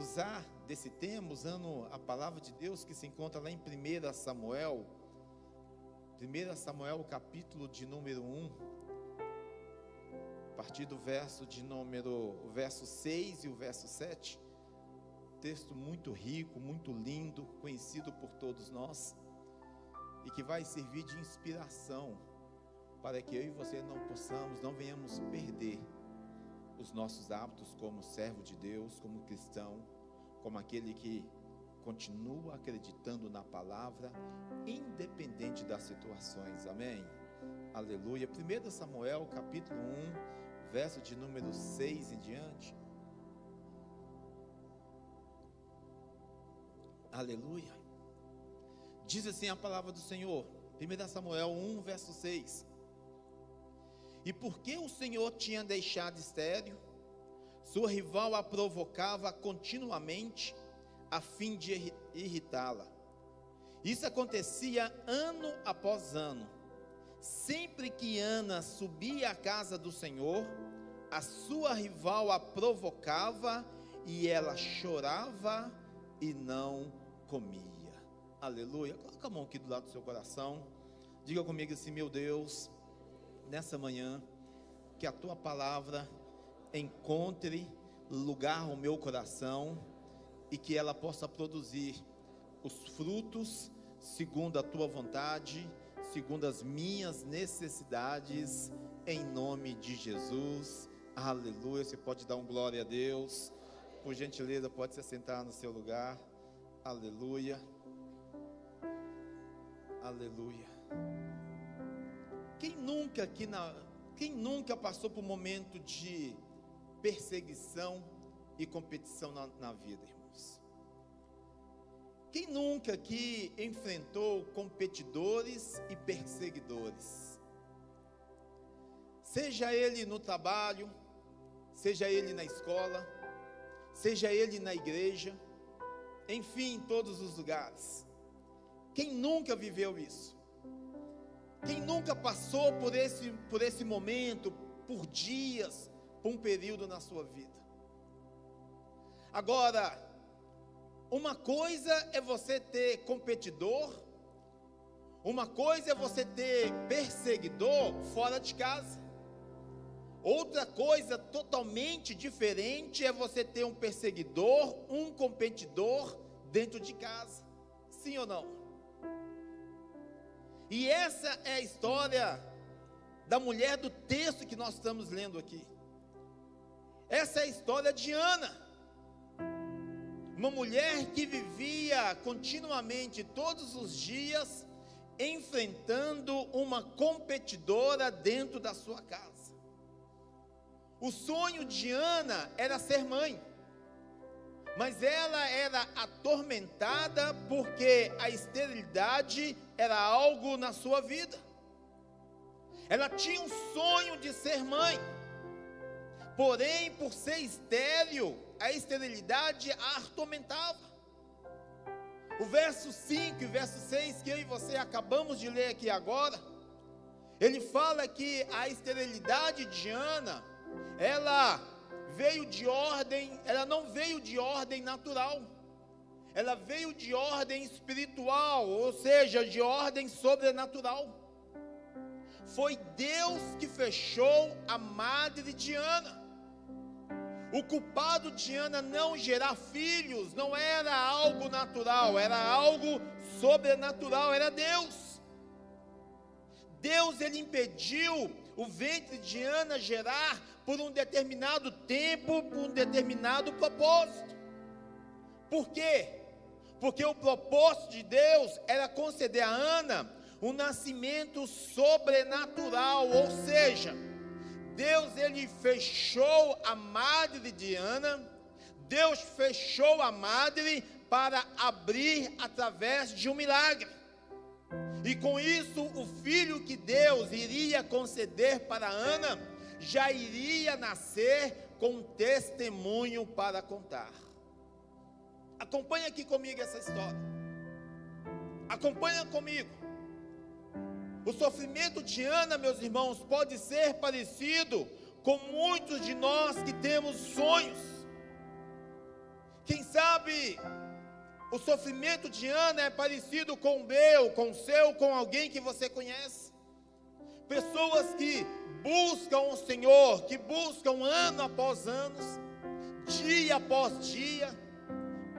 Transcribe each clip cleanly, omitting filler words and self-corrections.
usar desse tema, usando a palavra de Deus que se encontra lá em 1 Samuel, o capítulo de número 1, a partir do verso 6 e o verso 7, texto muito rico, muito lindo, conhecido por todos nós, e que vai servir de inspiração, para que eu e você não venhamos perder os nossos hábitos como servo de Deus, como cristão, como aquele que continua acreditando na palavra, independente das situações, amém? Aleluia. 1 Samuel capítulo 1, verso de número 6 em diante. Aleluia. Diz assim a palavra do Senhor, 1 Samuel 1, verso 6. E porque o Senhor tinha deixado estéril, sua rival a provocava continuamente, a fim de irritá-la. Isso acontecia ano após ano. Sempre que Ana subia à casa do Senhor, a sua rival a provocava, e ela chorava e não comia. Aleluia. Coloca a mão aqui do lado do seu coração. Diga comigo assim: meu Deus, nessa manhã, que a tua palavra encontre lugar no meu coração e que ela possa produzir os frutos segundo a tua vontade, segundo as minhas necessidades, em nome de Jesus. Aleluia. Você pode dar um glória a Deus. Por gentileza, pode se assentar no seu lugar. Aleluia. Aleluia. Quem nunca passou por um momento de perseguição e competição na vida, irmãos? Quem nunca aqui enfrentou competidores e perseguidores? Seja ele no trabalho, seja ele na escola, seja ele na igreja, enfim, em todos os lugares. Quem nunca viveu isso? Quem nunca passou por esse momento, por dias, por um período na sua vida? Agora, uma coisa é você ter competidor, uma coisa é você ter perseguidor fora de casa. Outra coisa totalmente diferente é você ter um perseguidor, um competidor dentro de casa. Sim ou não? E essa é a história da mulher do texto que nós estamos lendo aqui. Essa é a história de Ana. Uma mulher que vivia continuamente, todos os dias, enfrentando uma competidora dentro da sua casa. O sonho de Ana era ser mãe, mas ela era atormentada porque a esterilidade era algo na sua vida. Ela tinha um sonho de ser mãe, porém, por ser estéril, a esterilidade a atormentava. O verso 5 e o verso 6 que eu e você acabamos de ler aqui agora, ele fala que a esterilidade de Ana, ela não veio de ordem natural, ela veio de ordem espiritual, ou seja, de ordem sobrenatural. Foi Deus que fechou a madre de Ana. O culpado de Ana não gerar filhos não era algo natural, era algo sobrenatural, era Deus. Deus, ele impediu o ventre de Ana gerar por um determinado tempo, por um determinado propósito. Por quê? Porque o propósito de Deus era conceder a Ana um nascimento sobrenatural, ou seja, Deus, ele fechou a madre de Ana, Deus fechou a madre para abrir através de um milagre. E com isso, o filho que Deus iria conceder para Ana, já iria nascer com um testemunho para contar. Acompanha aqui comigo essa história. Acompanha comigo. O sofrimento de Ana, meus irmãos, pode ser parecido com muitos de nós que temos sonhos. Quem sabe sabe, o sofrimento de Ana é parecido com o meu, com o seu, com alguém que você conhece. Pessoas que buscam o Senhor, que buscam ano após ano, dia após dia,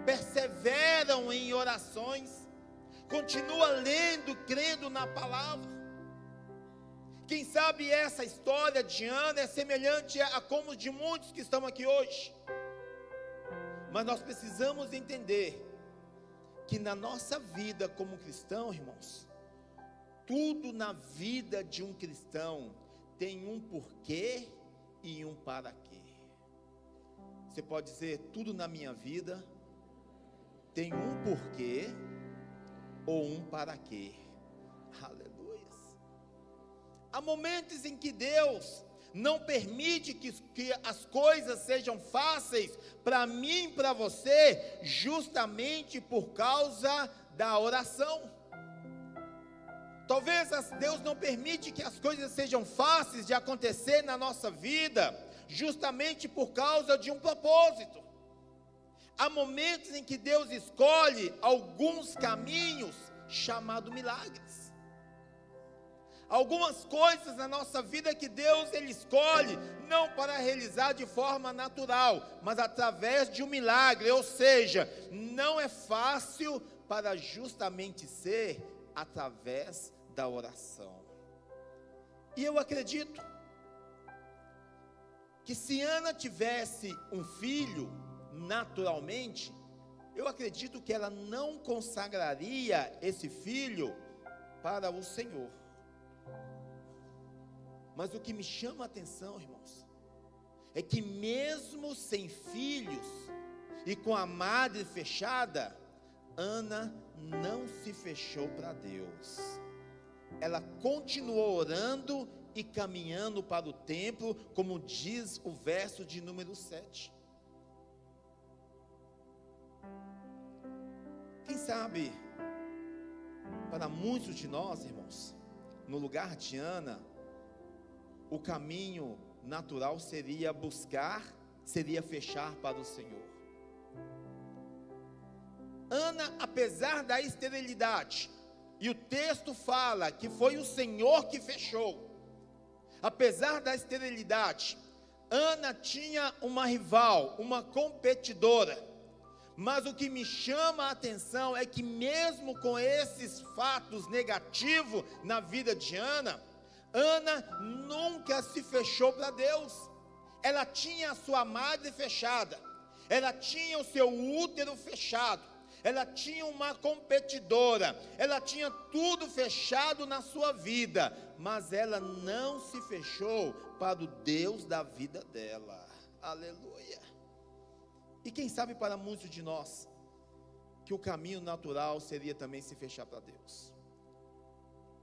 perseveram em orações, continua lendo, crendo na palavra. Quem sabe essa história de Ana é semelhante a como de muitos que estão aqui hoje. Mas nós precisamos entender que na nossa vida como cristão, irmãos, tudo na vida de um cristão tem um porquê e um para quê. Você pode dizer, tudo na minha vida tem um porquê ou um para quê. Aleluia. Há momentos em que Deus não permite que as coisas sejam fáceis para mim e para você, justamente por causa da oração. Talvez Deus não permite que as coisas sejam fáceis de acontecer na nossa vida, justamente por causa de um propósito. Há momentos em que Deus escolhe alguns caminhos chamados milagres. Algumas coisas na nossa vida que Deus Ele escolhe, não para realizar de forma natural, mas através de um milagre, ou seja, não é fácil para justamente ser através da oração. E eu acredito que se Ana tivesse um filho naturalmente, eu acredito que ela não consagraria esse filho para o Senhor. Mas o que me chama a atenção, irmãos, é que mesmo sem filhos e com a madre fechada, Ana não se fechou para Deus. Ela continuou orando e caminhando para o templo, como diz o verso de número 7. Quem sabe, para muitos de nós, irmãos, no lugar de Ana, o caminho natural seria fechar para o Senhor. Ana, apesar da esterilidade, e o texto fala que foi o Senhor que fechou, apesar da esterilidade, Ana tinha uma rival, uma competidora. Mas o que me chama a atenção é que mesmo com esses fatos negativos na vida de Ana, Ana nunca se fechou para Deus. Ela tinha a sua madre fechada, ela tinha o seu útero fechado, ela tinha uma competidora, ela tinha tudo fechado na sua vida, mas ela não se fechou para o Deus da vida dela. Aleluia. E quem sabe para muitos de nós, que o caminho natural seria também se fechar para Deus.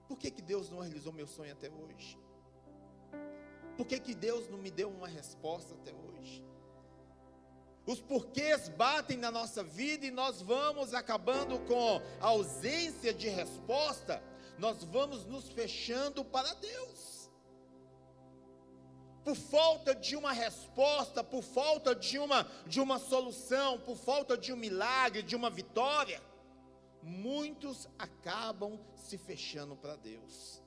Por que Deus não realizou meu sonho até hoje? Por que Deus não me deu uma resposta até hoje? Os porquês batem na nossa vida e nós vamos acabando com a ausência de resposta, nós vamos nos fechando para Deus. Por falta de uma resposta, por falta de uma solução, por falta de um milagre, de uma vitória, muitos acabam se fechando para Deus.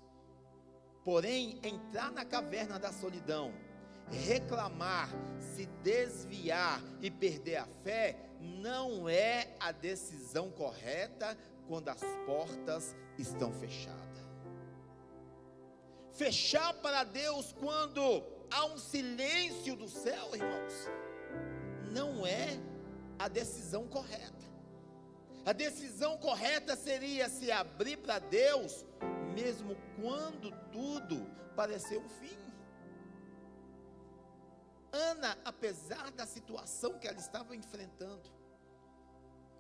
Porém, entrar na caverna da solidão, reclamar, se desviar e perder a fé, não é a decisão correta quando as portas estão fechadas. Fechar para Deus quando há um silêncio do céu, irmãos, não é a decisão correta. A decisão correta seria se abrir para Deus, mesmo quando tudo pareceu um fim. Ana, apesar da situação que ela estava enfrentando,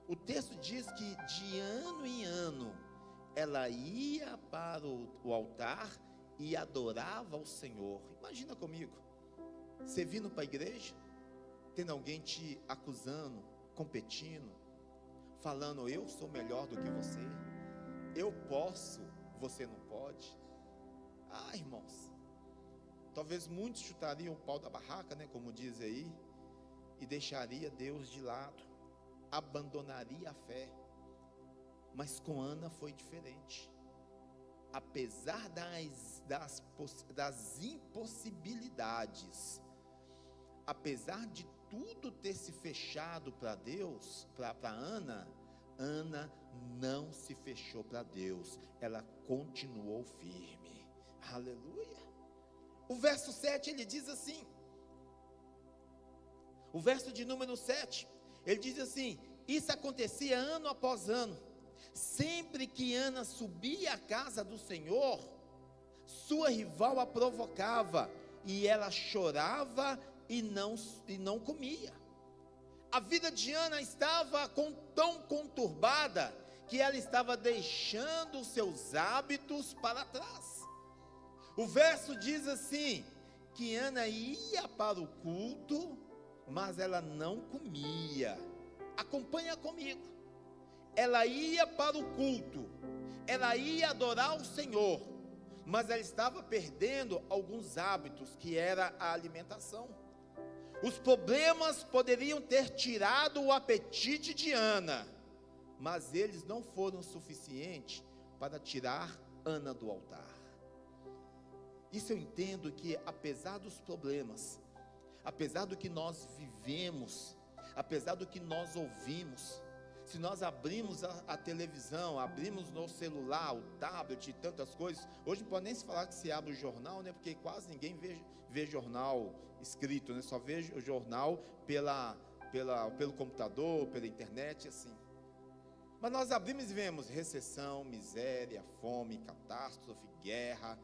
o texto diz que de ano em ano, ela ia para o altar e adorava ao Senhor. Imagina comigo, você vindo para a igreja, tendo alguém te acusando, competindo, falando, eu sou melhor do que você, eu posso, você não pode. Irmãos, talvez muitos chutariam o pau da barraca, né, como diz aí, e deixaria Deus de lado. abandonaria a fé. Mas com Ana foi diferente. Apesar das impossibilidades, apesar de tudo ter se fechado para Deus, para Ana, Ana não se fechou para Deus, ela continuou firme. Aleluia. O verso 7 ele diz assim, o verso de número 7, ele diz assim: isso acontecia ano após ano. Sempre que Ana subia à casa do Senhor, sua rival a provocava, e ela chorava e não comia. A vida de Ana estava tão conturbada, que ela estava deixando os seus hábitos para trás. O verso diz assim, que Ana ia para o culto, mas ela não comia. Acompanha comigo. Ela ia para o culto, ela ia adorar o Senhor, mas ela estava perdendo alguns hábitos, que era a alimentação. Os problemas poderiam ter tirado o apetite de Ana, mas eles não foram suficientes para tirar Ana do altar. Isso eu entendo, que apesar dos problemas, apesar do que nós vivemos, apesar do que nós ouvimos, se nós abrimos a televisão, abrimos no celular, o tablet e tantas coisas, hoje não pode nem se falar que se abre o jornal, né? Porque quase ninguém vê jornal escrito, né? Só vê o jornal pelo computador, pela internet, assim. Mas nós abrimos e vemos recessão, miséria, fome, catástrofe, guerra,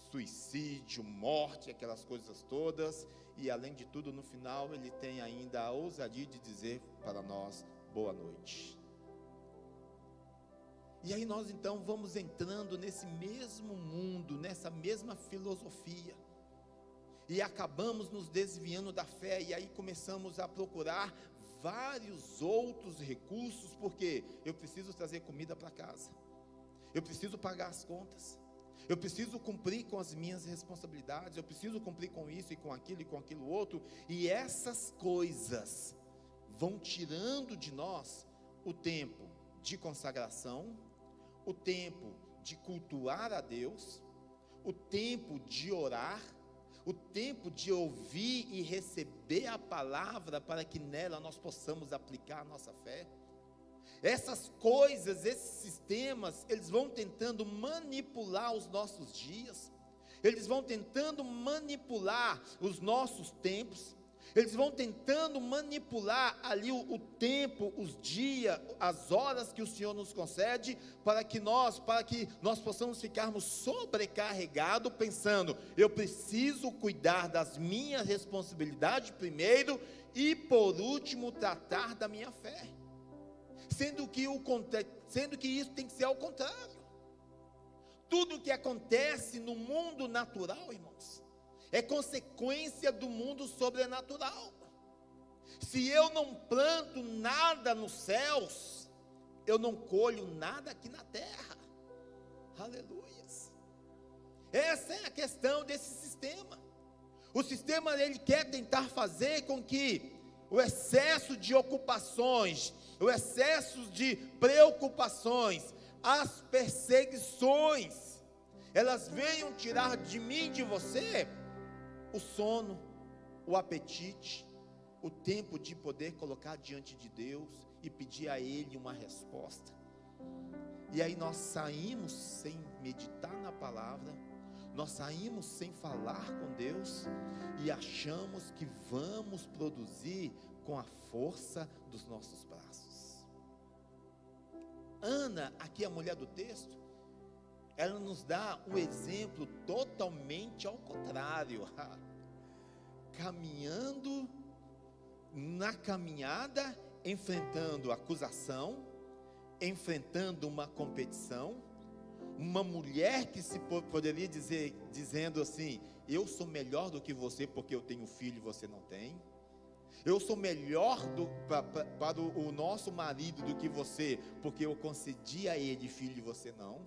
suicídio, morte, aquelas coisas todas. E além de tudo, no final, ele tem ainda a ousadia de dizer para nós: boa noite. E aí nós então vamos entrando nesse mesmo mundo, nessa mesma filosofia, e acabamos nos desviando da fé, e aí começamos a procurar vários outros recursos, porque eu preciso trazer comida para casa, eu preciso pagar as contas, eu preciso cumprir com as minhas responsabilidades, eu preciso cumprir com isso e com aquilo outro, e essas coisas vão tirando de nós o tempo de consagração, o tempo de cultuar a Deus, o tempo de orar, o tempo de ouvir e receber a palavra, para que nela nós possamos aplicar a nossa fé. Essas coisas, esses sistemas, eles vão tentando manipular os nossos dias, eles vão tentando manipular os nossos tempos, eles vão tentando manipular ali o tempo, os dias, as horas que o Senhor nos concede, para que nós possamos ficarmos sobrecarregados, pensando: eu preciso cuidar das minhas responsabilidades primeiro, e por último tratar da minha fé, sendo que isso tem que ser ao contrário. Tudo que acontece no mundo natural, irmãos, é consequência do mundo sobrenatural. Se eu não planto nada nos céus, eu não colho nada aqui na terra. Aleluias. Essa é a questão desse sistema. O sistema, ele quer tentar fazer com que o excesso de ocupações, o excesso de preocupações, as perseguições, elas venham tirar de mim e de você o sono, o apetite, o tempo de poder colocar diante de Deus e pedir a Ele uma resposta. E aí nós saímos sem meditar na palavra, nós saímos sem falar com Deus, e achamos que vamos produzir com a força dos nossos braços. Ana, aqui a mulher do texto, ela nos dá um exemplo totalmente ao contrário. Caminhando na caminhada, enfrentando acusação, enfrentando uma competição, uma mulher que se poderia dizer, dizendo assim: eu sou melhor do que você porque eu tenho filho e você não tem. Eu sou melhor para o nosso marido do que você, porque eu concedi a ele filho e você não.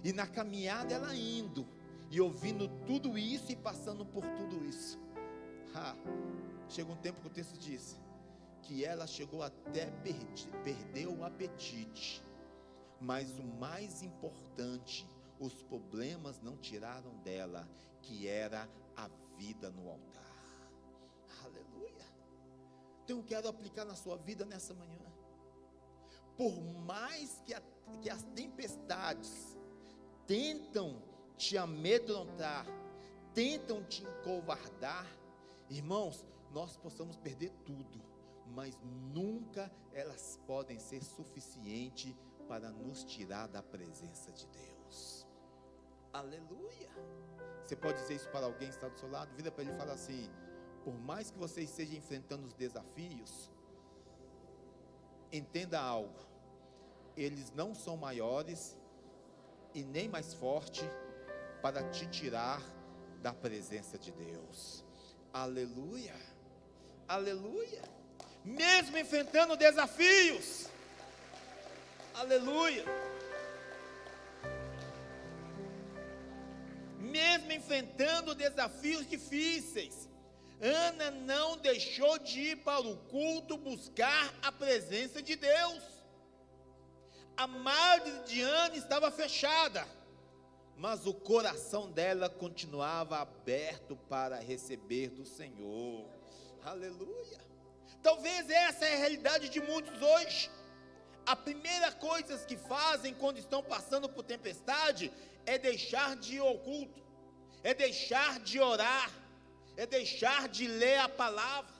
E na caminhada ela indo, e ouvindo tudo isso, e passando por tudo isso. Chega um tempo que o texto diz que ela chegou até perder o apetite, mas o mais importante, os problemas não tiraram dela, que era a vida no altar. Aleluia. Então eu quero aplicar na sua vida nessa manhã. Por mais que as tempestades tentam te amedrontar, tentam te encovardar, irmãos, nós possamos perder tudo, mas nunca elas podem ser suficientes para nos tirar da presença de Deus. Aleluia. Você pode dizer isso para alguém que está do seu lado? Vira para ele e fala assim: por mais que você esteja enfrentando os desafios, entenda algo, eles não são maiores e nem mais fortes para te tirar da presença de Deus. Aleluia, aleluia. Mesmo enfrentando desafios, aleluia, mesmo enfrentando desafios difíceis, Ana não deixou de ir para o culto buscar a presença de Deus. A madre de Ana estava fechada, mas o coração dela continuava aberto para receber do Senhor. Aleluia. Talvez essa é a realidade de muitos hoje. A primeira coisa que fazem quando estão passando por tempestade é deixar de ir ao culto, é deixar de orar, é deixar de ler a palavra,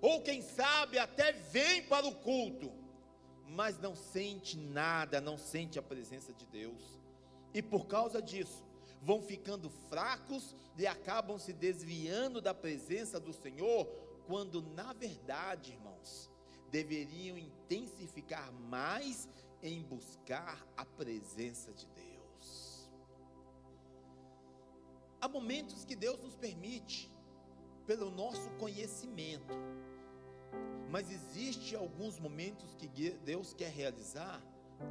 ou quem sabe até vem para o culto, mas não sente nada, não sente a presença de Deus, e por causa disso, vão ficando fracos e acabam se desviando da presença do Senhor, quando na verdade, irmãos, deveriam intensificar mais em buscar a presença de Deus. Há momentos que Deus nos permite, pelo nosso conhecimento, mas existe alguns momentos que Deus quer realizar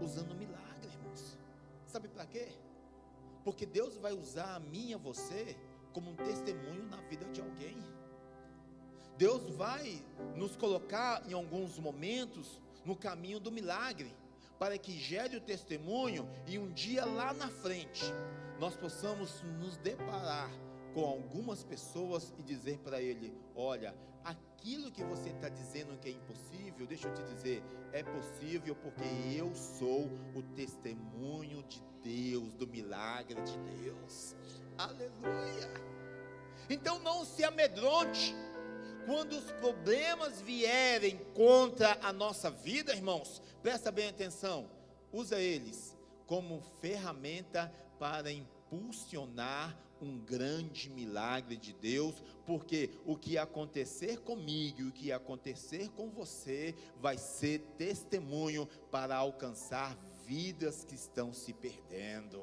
usando milagre, irmãos. Sabe para quê? Porque Deus vai usar a mim e a você como um testemunho na vida de alguém. Deus vai nos colocar em alguns momentos no caminho do milagre, para que gere o testemunho e um dia lá na frente nós possamos nos deparar com algumas pessoas e dizer para ele: olha, aquilo que você está dizendo que é impossível, deixa eu te dizer, é possível, porque eu sou o testemunho de Deus, do milagre de Deus. Aleluia. Então não se amedronte quando os problemas vierem contra a nossa vida, irmãos. Presta bem atenção, usa eles como ferramenta para impulsionar um grande milagre de Deus, porque o que acontecer comigo e o que acontecer com você vai ser testemunho para alcançar vidas que estão se perdendo.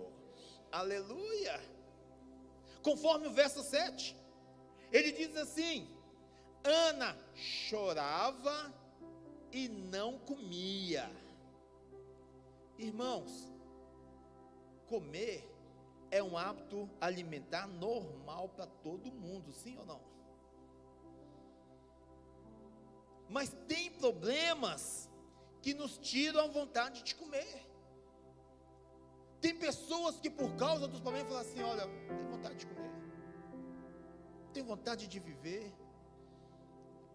Aleluia. Conforme o verso 7, ele diz assim: Ana chorava e não comia. Irmãos, comer é um hábito alimentar normal para todo mundo, sim ou não? Mas tem problemas que nos tiram a vontade de comer. Tem pessoas que por causa dos problemas falam assim: olha, tenho vontade de comer, tenho vontade de viver,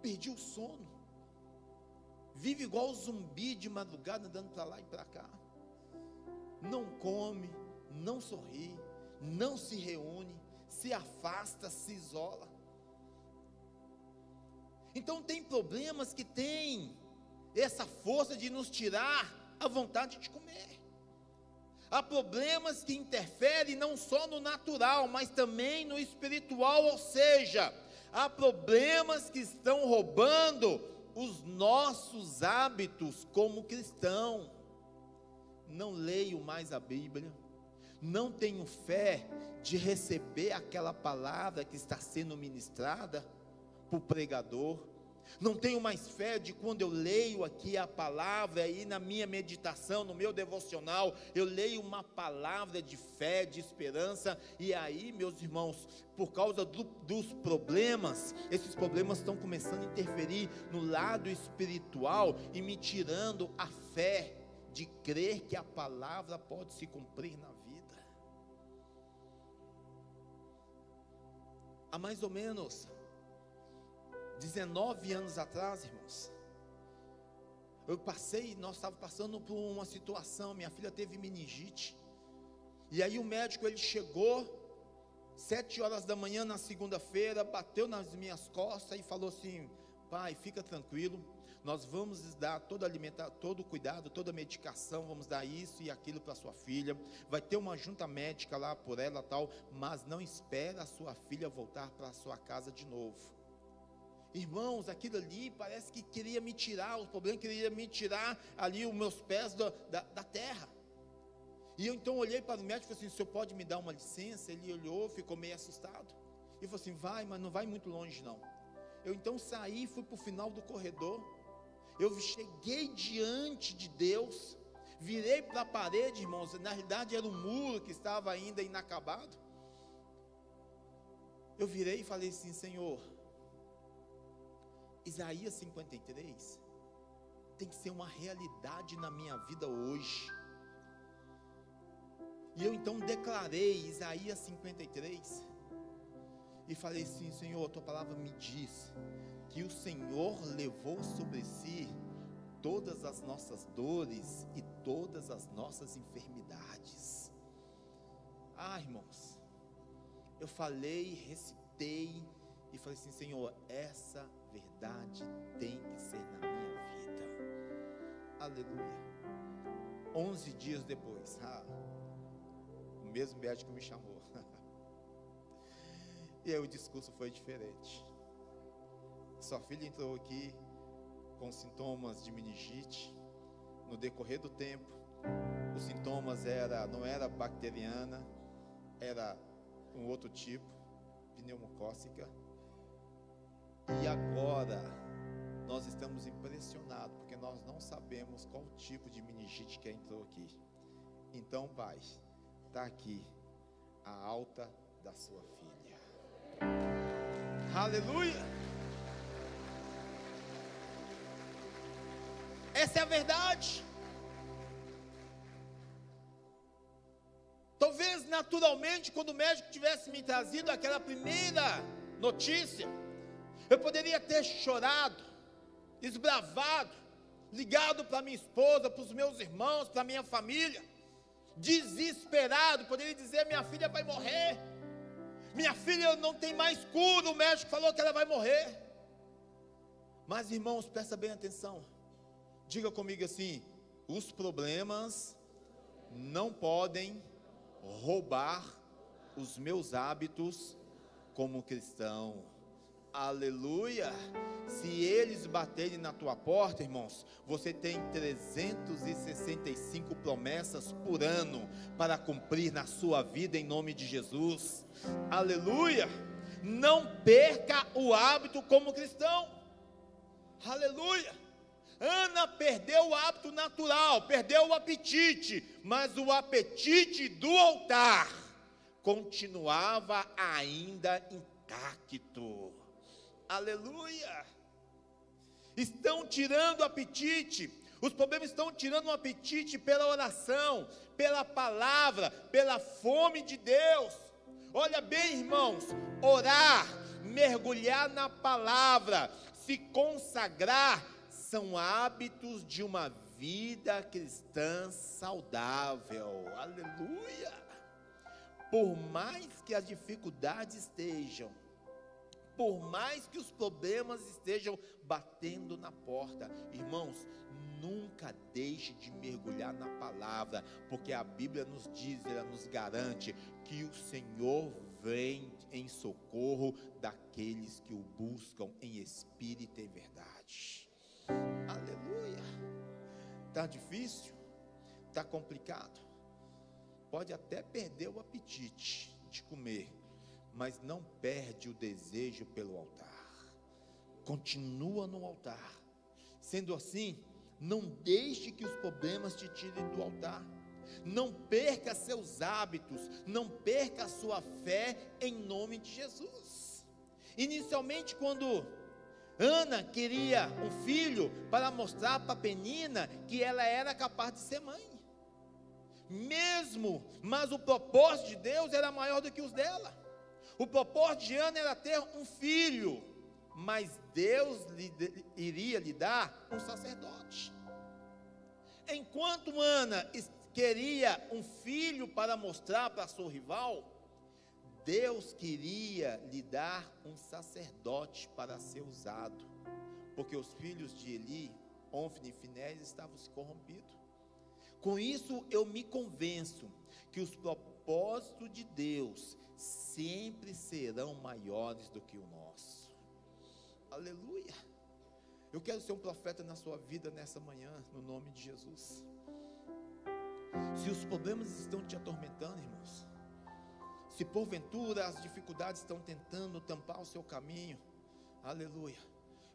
perdi o sono, vive igual zumbi de madrugada, andando para lá e para cá, não come, não sorri, não se reúne, se afasta, se isola. Então tem problemas que têm essa força de nos tirar a vontade de comer. Há problemas que interferem não só no natural, mas também no espiritual, ou seja, há problemas que estão roubando os nossos hábitos como cristão. Não leio mais a Bíblia, não tenho fé de receber aquela palavra que está sendo ministrada por pregador. Não tenho mais fé de quando eu leio aqui a palavra, aí na minha meditação, no meu devocional, eu leio uma palavra de fé, de esperança, e aí, meus irmãos, por causa dos problemas, esses problemas estão começando a interferir no lado espiritual e me tirando a fé de crer que a palavra pode se cumprir na vida. Há mais ou menos 19 anos atrás, irmãos, nós estávamos passando por uma situação, minha filha teve meningite, e aí o médico, ele chegou, 7 horas da manhã na segunda-feira, bateu nas minhas costas e falou assim: pai, fica tranquilo, nós vamos dar todo o cuidado, toda a medicação, vamos dar isso e aquilo para sua filha, vai ter uma junta médica lá por ela tal, mas não espera a sua filha voltar para a sua casa de novo. Irmãos, aquilo ali parece que queria me tirar, o problema queria me tirar ali os meus pés da terra. E eu então olhei para o médico e falei assim: o senhor pode me dar uma licença? Ele olhou, ficou meio assustado, e falou assim: vai, mas não vai muito longe não. Eu então saí, fui para o final do corredor, eu cheguei diante de Deus, virei para a parede, irmãos, na realidade era um muro que estava ainda inacabado. Eu virei e falei assim: Senhor, Isaías 53 tem que ser uma realidade na minha vida hoje. E eu então declarei Isaías 53 e falei assim: Senhor, a tua palavra me diz que o Senhor levou sobre si todas as nossas dores e todas as nossas enfermidades. Irmãos, eu falei, recitei e falei assim: Senhor, essa verdade tem que ser na minha vida. Aleluia. 11 dias depois, o mesmo médico me chamou e aí o discurso foi diferente. Sua filha entrou aqui com sintomas de meningite. No decorrer do tempo, os sintomas não era bacteriana, era um outro tipo, pneumocócica. E agora nós estamos impressionados, porque nós não sabemos qual tipo de meningite que entrou aqui. Então, pai, está aqui a alta da sua filha. Aleluia! Essa é a verdade. Talvez naturalmente, quando o médico tivesse me trazido aquela primeira notícia, eu poderia ter chorado, esbravado, ligado para minha esposa, para os meus irmãos, para a minha família, desesperado, poderia dizer: minha filha vai morrer, minha filha não tem mais cura, o médico falou que ela vai morrer. Mas, irmãos, presta bem atenção, diga comigo assim: os problemas não podem roubar os meus hábitos como cristão. Aleluia! Se eles baterem na tua porta, irmãos, você tem 365 promessas por ano para cumprir na sua vida, em nome de Jesus. Aleluia! Não perca o hábito como cristão. Aleluia! Ana perdeu o hábito natural, perdeu o apetite, mas o apetite do altar continuava ainda intacto. Aleluia! Estão tirando o apetite, os problemas estão tirando o apetite pela oração, pela palavra, pela fome de Deus. Olha bem, irmãos, orar, mergulhar na palavra, se consagrar, são hábitos de uma vida cristã saudável. Aleluia! Por mais que as dificuldades estejam, por mais que os problemas estejam batendo na porta, irmãos, nunca deixe de mergulhar na palavra, porque a Bíblia nos diz, ela nos garante que o Senhor vem em socorro daqueles que o buscam em espírito e verdade. Aleluia! Está difícil? Está complicado? Pode até perder o apetite de comer, mas não perde o desejo pelo altar. continua no altar. Sendo assim, não deixe que os problemas te tirem do altar. Não perca seus hábitos, não perca a sua fé em nome de Jesus. Inicialmente, quando Ana queria um filho para mostrar para Penina que ela era capaz de ser mãe. Mas o propósito de Deus era maior do que os dela. O propósito de Ana era ter um filho, mas Deus iria lhe dar um sacerdote. Enquanto Ana queria um filho para mostrar para sua rival, Deus queria lhe dar um sacerdote para ser usado, porque os filhos de Eli, Ofni e Finéias, estavam se corrompidos. Com isso eu me convenço que os propósitos de Deus sempre serão maiores do que o nosso. Aleluia. Eu quero ser um profeta na sua vida nessa manhã, no nome de Jesus. Se os problemas estão te atormentando, irmãos, se porventura as dificuldades estão tentando tampar o seu caminho, aleluia,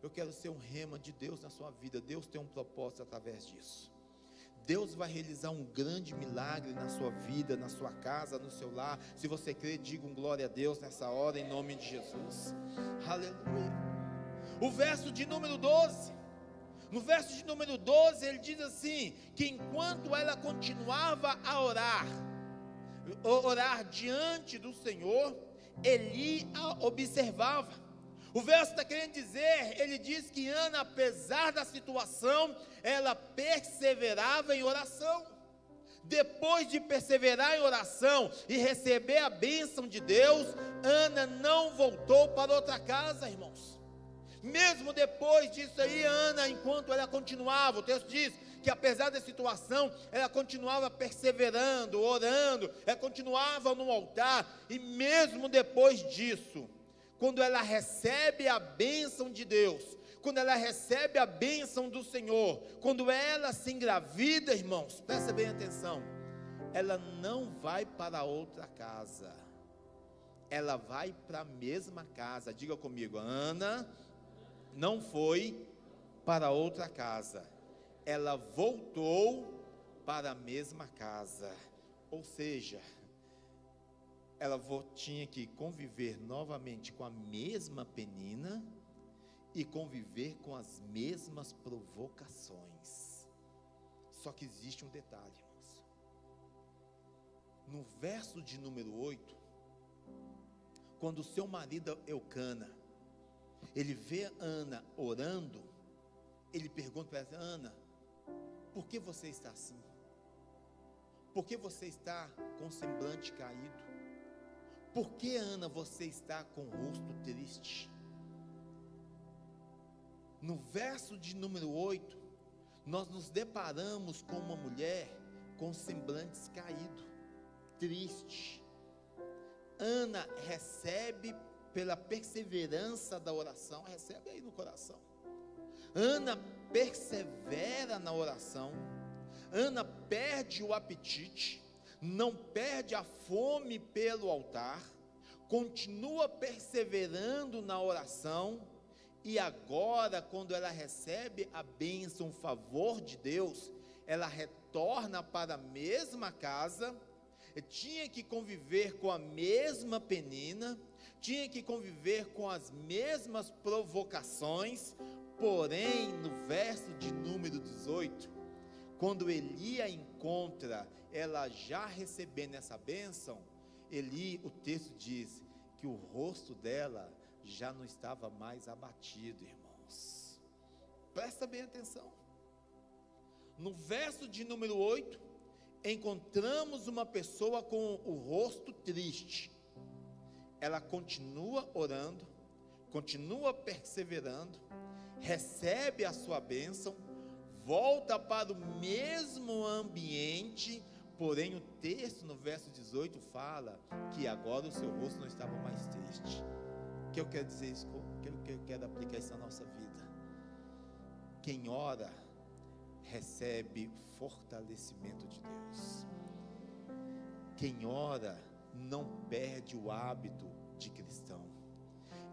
eu quero ser um rema de Deus na sua vida. Deus tem um propósito através disso. Deus vai realizar um grande milagre na sua vida, na sua casa, no seu lar. Se você crê, diga um glória a Deus nessa hora, em nome de Jesus. Aleluia. O verso de número 12, no verso de número 12, ele diz assim, que enquanto ela continuava a orar diante do Senhor, Eli a observava. O verso está querendo dizer, ele diz que Ana, apesar da situação, ela perseverava em oração. Depois de perseverar em oração e receber a bênção de Deus, Ana não voltou para outra casa, irmãos. Mesmo depois disso aí, Ana, enquanto ela continuava, o texto diz que apesar da situação, ela continuava perseverando, orando, ela continuava no altar, e mesmo depois disso, quando ela recebe a bênção de Deus, quando ela recebe a bênção do Senhor, quando ela se engravida, irmãos, presta bem atenção, ela não vai para outra casa, ela vai para a mesma casa. Diga comigo, Ana não foi para outra casa, ela voltou para a mesma casa. Ou seja, ela tinha que conviver novamente com a mesma Penina e conviver com as mesmas provocações. Só que existe um detalhe, irmãos. No verso de número 8, quando o seu marido Eucana, ele vê Ana orando, ele pergunta para ela, Ana, por que você está assim? Por que você está com o semblante caído? Por que, Ana, você está com o rosto triste? No verso de número 8, nós nos deparamos com uma mulher com semblantes caído, triste. Ana recebe pela perseverança da oração, recebe aí no coração. Ana persevera na oração, Ana perde o apetite, não perde a fome pelo altar, continua perseverando na oração, e agora, quando ela recebe a bênção, o favor de Deus, ela retorna para a mesma casa, tinha que conviver com a mesma Penina, tinha que conviver com as mesmas provocações, porém, no verso de número 18, quando Eli a encontra, ela já recebendo essa bênção, Eli, o texto diz que o rosto dela já não estava mais abatido, irmãos. Presta bem atenção. No verso de número 8, encontramos uma pessoa com o rosto triste. Ela continua orando, continua perseverando, recebe a sua bênção, volta para o mesmo ambiente, porém o texto no verso 18 fala que agora o seu rosto não estava mais triste. O que eu quero dizer isso? O que eu quero aplicar isso na nossa vida? Quem ora recebe fortalecimento de Deus. Quem ora não perde o hábito de cristão.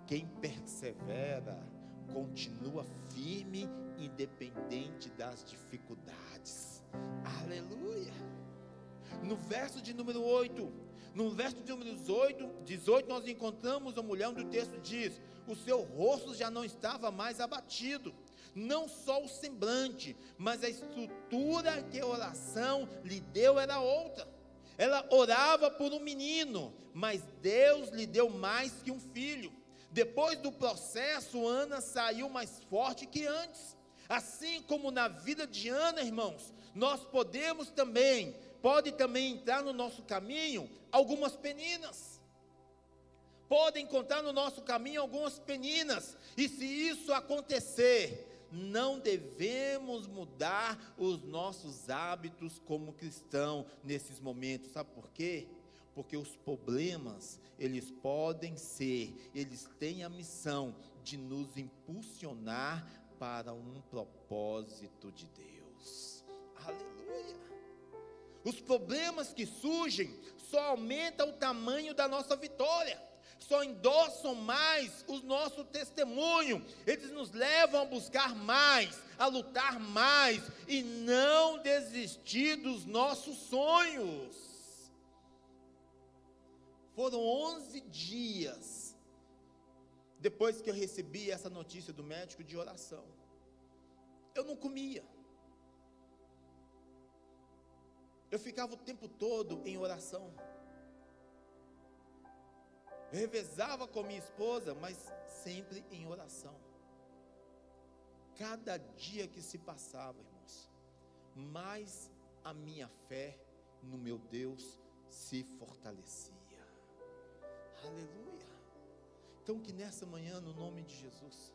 Quem persevera continua firme, independente das dificuldades. Aleluia. No verso de número 8, no verso de número 18, nós encontramos a mulher onde o texto diz: o seu rosto já não estava mais abatido, não só o semblante, mas a estrutura que a oração lhe deu era outra. Ela orava por um menino, mas Deus lhe deu mais que um filho. Depois do processo, Ana saiu mais forte que antes. Assim como na vida de Ana, irmãos, nós pode também entrar no nosso caminho algumas peninas. Podem encontrar no nosso caminho algumas peninas. E se isso acontecer, não devemos mudar os nossos hábitos como cristão nesses momentos. Sabe por quê? Porque os problemas, eles têm a missão de nos impulsionar para um propósito de Deus. Aleluia. Os problemas que surgem só aumentam o tamanho da nossa vitória, só endossam mais o nosso testemunho. Eles nos levam a buscar mais, a lutar mais e não desistir dos nossos sonhos. Foram 11 dias depois que eu recebi essa notícia do médico de oração. Eu não comia. Eu ficava o tempo todo em oração. Eu revezava com minha esposa, mas sempre em oração. Cada dia que se passava, irmãos, mais a minha fé no meu Deus se fortalecia. Aleluia. Então que nessa manhã, no nome de Jesus,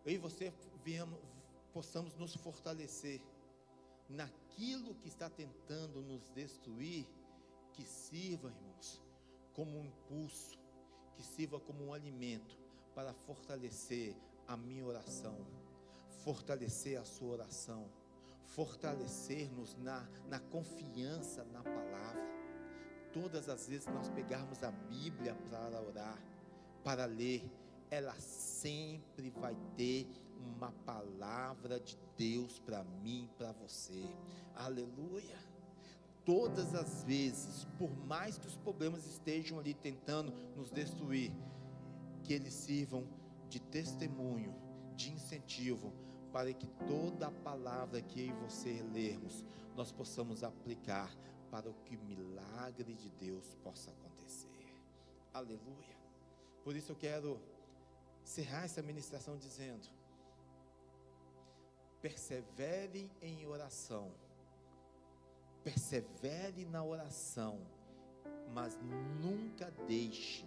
eu e você possamos nos fortalecer naquilo que está tentando nos destruir, que sirva, irmãos, como um impulso, que sirva como um alimento para fortalecer a minha oração, fortalecer a sua oração, fortalecer-nos na confiança na palavra. Todas as vezes que nós pegarmos a Bíblia para orar, para ler, ela sempre vai ter uma palavra de Deus para mim, para você. Aleluia. Todas as vezes, por mais que os problemas estejam ali tentando nos destruir, que eles sirvam de testemunho, de incentivo, para que toda a palavra que eu e você lermos, nós possamos aplicar para que o milagre de Deus possa acontecer. Aleluia. Por isso eu quero encerrar essa ministração dizendo: persevere em oração, persevere na oração, mas nunca deixe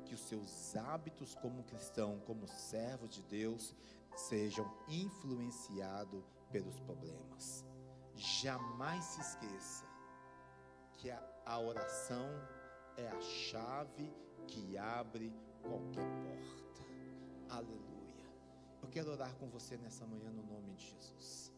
que os seus hábitos como cristão, como servo de Deus, sejam influenciados pelos problemas. Jamais se esqueça que a oração é a chave que abre qualquer porta. Aleluia. Eu quero orar com você nessa manhã no nome de Jesus.